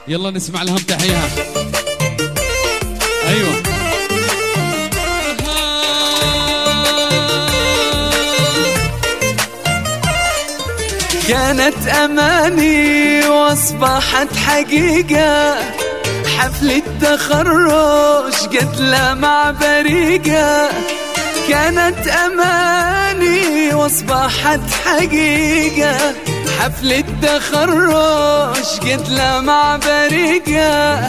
يلا نسمع لهم تحية. ايوه كانت أماني واصبحت حقيقة، حفلة تخرج قتلة مع بريقة. كانت أماني واصبحت حقيقة، حفلة تخرج قتلة مع بريقة.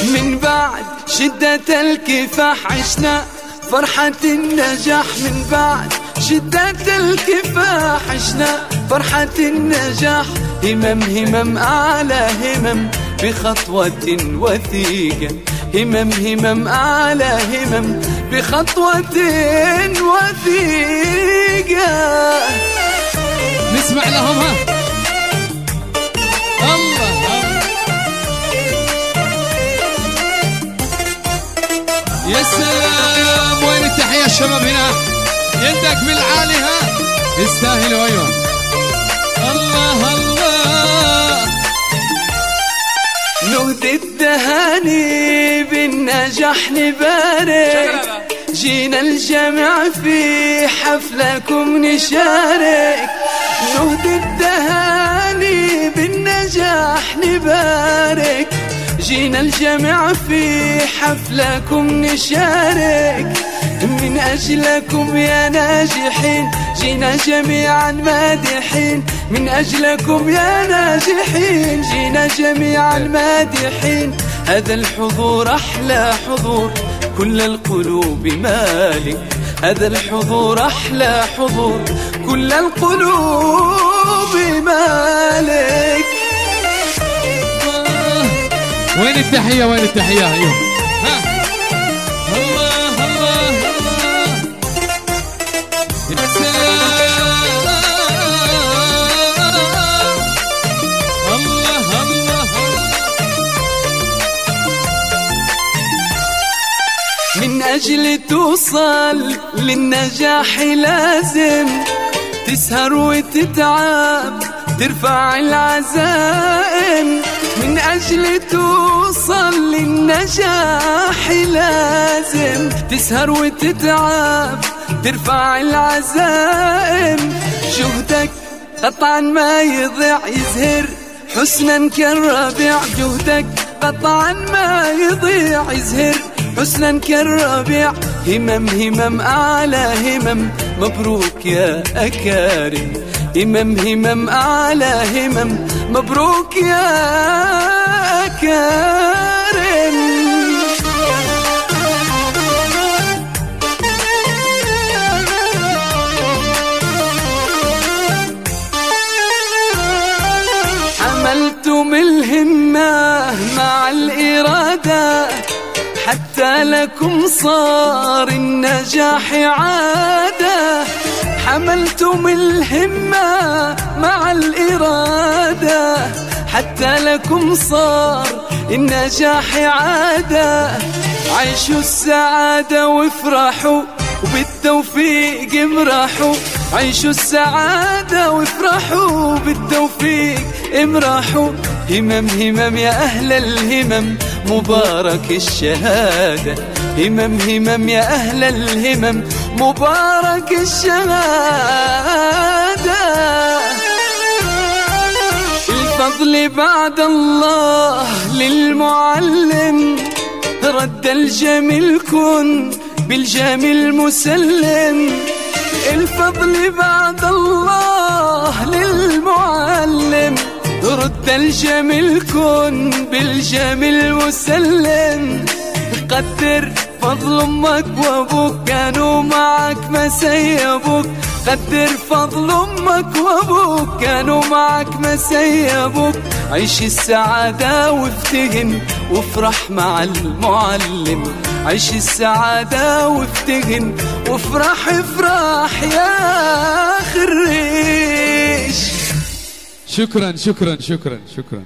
من بعد شدة الكفاح عشنا فرحة النجاح، من بعد شدة الكفاح عشنا فرحة النجاح. همم أعلى همم بخطوة وثيقة، همم أعلى همم بخطوة وثيقة. نسمع لهم ها. الله يا سلام. وين التحية الشباب هنا؟ يدك بالعالي ها، يستاهلوا. ايوه الله الله. نهد التهاني بالنجاح نبارك، جينا الجمع في حفلكم نشارك. نهد التهاني بالنجاح نبارك، جينا الجمع في حفلكم نشارك. من أجلكم يا ناجحين جينا جميعا مادحين، من أجلكم يا ناجحين جينا جميعا مادحين. هذا الحضور أحلى حضور كل القلوب مالك، هذا الحضور أحلى حضور كل القلوب مالك. وين التحية؟ وين التحية؟ ايوه ها. الله الله الله الله. من أجل توصل للنجاح لازم تسهر وتتعب ترفع العزائم. من أجل توصل للنجاح لازم تسهر وتتعب ترفع العزائم. جهدك قطعا ما يضيع يزهر حسنا كالربيع، جهدك قطعا ما يضيع يزهر حسنا كالربيع. همم أعلى همم مبروك يا أكارم، همم أعلى همم مبروك يا أكارم. حملتم الهمة مع الإرادة، حتى لكم صار النجاح عادة. حملتم الهمة مع الإرادة، حتى لكم صار النجاح عادة. عيشوا السعادة وافرحوا وبالتوفيق امرحوا، عيشوا السعادة وافرحوا بالتوفيق امرحوا. همم يا أهل الهمم مبارك الشهادة، همم يا أهل الهمم مبارك الشهادة. الفضل بعد الله للمعلم، رد الجميل كن بالجميل مسلم. الفضل بعد الله للمعلم، رد الجميل كن بالجميل مسلم. قدر فضل امك وابوك كانوا معك ما سيبوك، قدر فضل امك وابوك كانوا معك ما سيبوك. عيش السعادة وافتهن وافرح مع المعلم، عيش السعادة وافتهن وافرح افرح يا خريش. شكرا شكرا شكرا شكرا.